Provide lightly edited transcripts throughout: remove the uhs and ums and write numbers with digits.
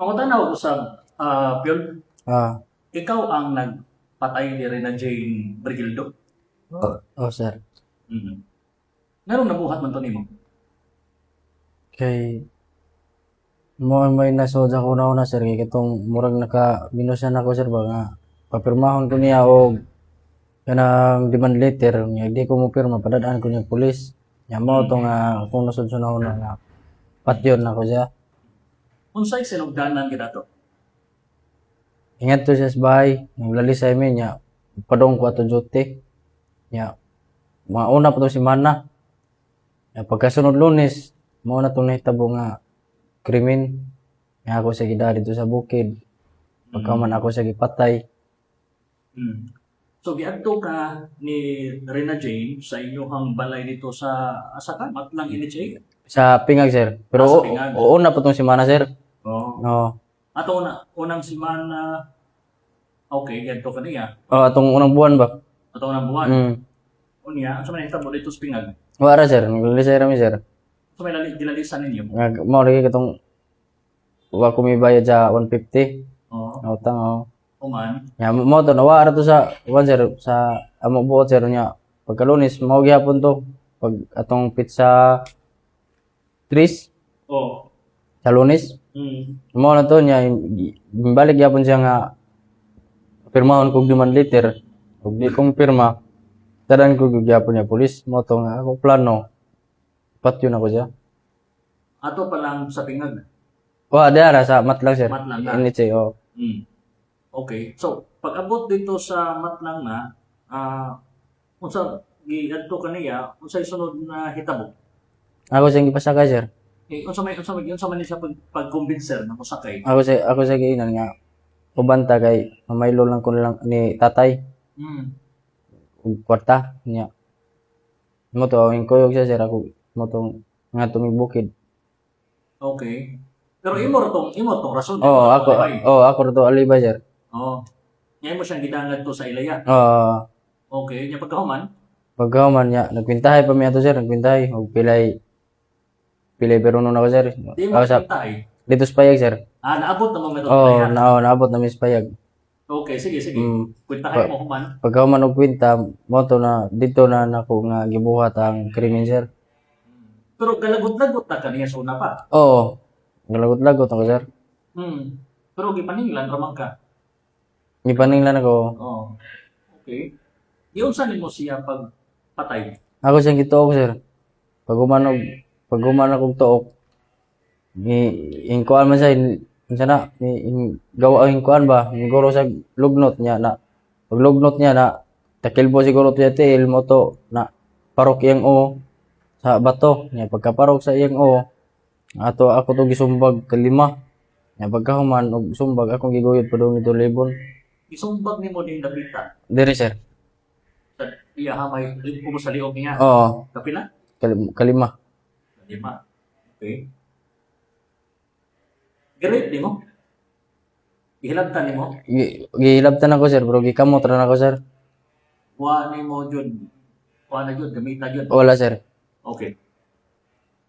Ako tanaw ko sa Pion, Ah, ikaw ang nagpatay ni Rina Jane Brigildo. sir. Mm-hmm. Meron nabuhat man to nimo. Kay mo may nasod ako na una sir kay katong murag naka minusan ako sir ba nga papirmahon ko niya og kanang demand letter nya di ko mo pirma padadaan ko niya pulis. Nya mo to nga kung nasod na una nga patyon ako siya. Unsay sinugdanan gid ato? Ingat to siya sa bahay, naglali sa amin nya padong ko ato duty. Nya mga una pa to si Mana. Nya pagkasunod Lunes, mo na tong nahitabo nga krimen. Nga ako sa gidari dito sa bukid. Pagkaman ako sa gipatay. Mm. So giadto ka ni Rina Jane sa inyong balay dito sa Kamat lang NHA. Sa Pingag, sir. Pero Sa Pingag. una pa tong si Mana, sir. Oh. No. Ato unang simana. Okay, giadto ka niya. Atong unang buwan ba? Ato unang buwan. Mm. Unya, sa may nahitabo dito sa Pingag. Wala, sir. Naglalisay rami, sir. So may gilalisan ninyo. Mao lagi katong wa ko may bayad sa 150. Oo. Utang, oh. Uman. Nya mo to nawara to sa sir sa amo buot sir nya pagkalunis mao gyapon to pag atong pizza tris Oh. sa Lunes. Mo na to nya balik gyapon siya nga pirmahon kog demand letter ug di kong pirma tadan ko gyapon niya pulis mo to nga ako plano patyon ako siya. Ato pa lang sa Pingag. Wa dara sa Matlang sir. Matlang ka. NHA oh. Mm. Okay. So, pag abot dito sa Matlang na, unsa giadto kaniya, unsay sunod na hitabo? Ako siyang gipasakay sir. Unsa man ni siya pag-convincer na mosakay? Ako sa giinan nga ubanta kay mamaylo lang ko lang ni tatay Mm. ug kwarta niya. Mo to ang koyog siya sir ako mo tong nga tumig bukid. Okay. Pero imo tong rason. Ako ra to alibay sir. Oh. Ngayon mo siyang gidangan to sa Ilaya. Okay. Nya pagkahuman, Pagkaman niya nagpintahay pa mi ato sir nagpintahay ug pilay pero nung ako sir. di mo Ako sa tay. dito sa payag sir. Naabot na mo meto Ilaya. Naabot na mi sa payag. Okay, sige. Mm. Kwentahay mo human. Pagkaman og kwenta mo to na dito na nako nga gibuhat ang krimen sir. Pero galagot-lagot na kaniya sa una pa. Galagot-lagot ako sir. Pero gipaninglan ramang ka. Gipaninglan ako. Oh. Okay. Yun saan mo siya pagpatay? Ako siyang gituok sir. Pag umanog og tuok. Ingkuan man siya unsa na gawa ang ingkuan ba? Siguro sa lugnot niya na pag lugnot niya na takilbo siguro to tiil mo to na parok iyang o sa bato. Nya pagkaparok sa iyang o ako to gisumbag kalima. Nya pagkahuman og sumbag akong giguyod pa daw nito libon. Isumbag ni mo din napita. Diri sir. Sa iya hamay umo sa liog niya. Oo, Kapila? kalima. 5. Okay. Great di mo? Ihilabtan ni mo? Gihilabtan ako sir, pero gikamot ra nako sir. Wa ni mo jud. Wa na jud gamita jud. Wala sir. Okay.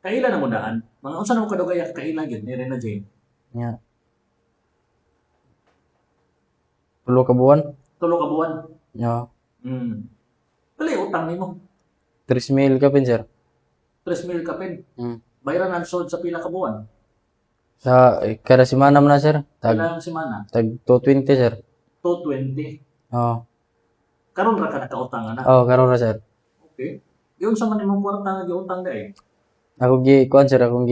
Kaila na mo daan. Mga unsa na mo kadugay kaila gyud ni Rena Jane? Nya. Tulo ka buwan? Tulo ka buwan. Nya. Dali utang nimo. 3,000 ka pin sir. 3,000 ka pin. Mm. Bayaran ang sod sa pila ka buwan. Sa kada semana man na sir. Kailang semana. Tag 220 sir. 220. Oo. Karon ra ka nakautangan na. Karon ra sir. Okay. Yun sa man imong kwarta nga giutang dai. Ako kuan sir, akong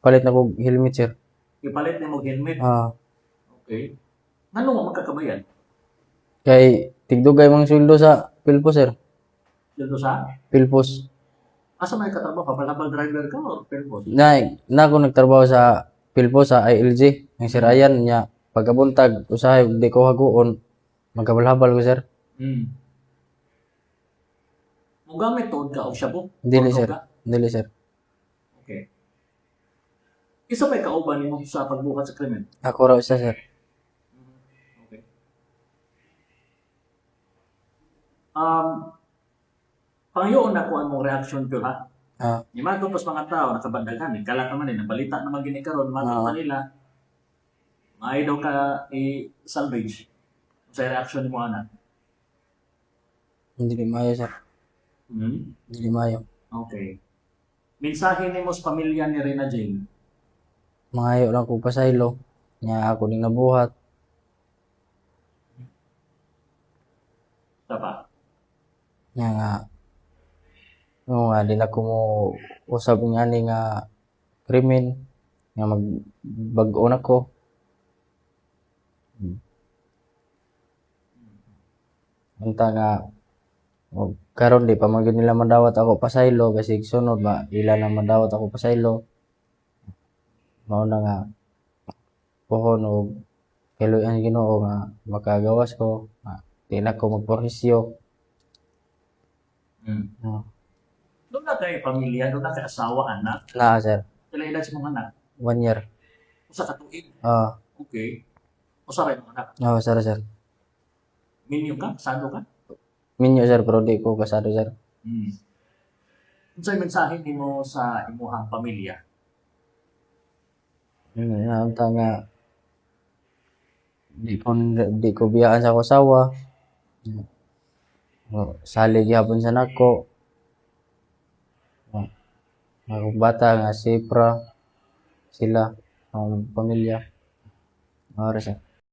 palit na kog helmet sir. Ipalit nimo helmet. Okay. Ngano mo magkakabayan? Kay tigdugay mang sweldo sa Pilpos sir. Dito sa Pilpos. asa may katrabaho ka? Palabal driver ka o perpos? Na ako nagtrabaho sa Pilpos sa ILG. Ang sir ayan niya pagkabuntag usahay di ko haguon magkabalhabal ko sir. Mo gamit tuod ka o shabu? Dili Or sir. ka? Dili sir. Okay. Isa pa kauban nimo sa pagbuhat sa krimen? Ako raw isa sir. Okay. Pangayoon na ko ang mong reaction ko ha. Yung mga tupos mga tao, nakabandagan, kala ka man nabalita naman gini karon mga nila, Maayo daw ka i-salvage. Sa reaction mo anak. Hindi mayo sir. Hmm? Hindi mayo. Okay. Mensahe nimo sa pamilya ni Rina Jane. Mangayo lang ko pasaylo. Nya ako ning nabuhat. Tapa. Nya nga nga di na ko mo usab nga ni nga krimen nga magbag-o na ko. Unta nga karon di pa man gyud nila madawat ako pasaylo basig sunod ba ila na madawat ako pasaylo. Mao na nga pohon og kiloy-an Ginoo nga makagawas ko nga di na ko magprohisyo. Hmm. Doon na kayo pamilya, doon na kayo asawa, anak. Naa sir, Kailan edad sa mga anak? 1 year. Usa ka tuig. Ah, Okay. Usa rin mga anak. sir. Minyo ka? Sado ka? Minyo sir pero di ko kasado sir. Hmm. Unsay mensahe nimo sa imuhang pamilya? Unta nga di ko biyaan sa akong asawa. Salig gyapon sa nako. Akong bata nga si Pra sila ang pamilya. Mao ra sir.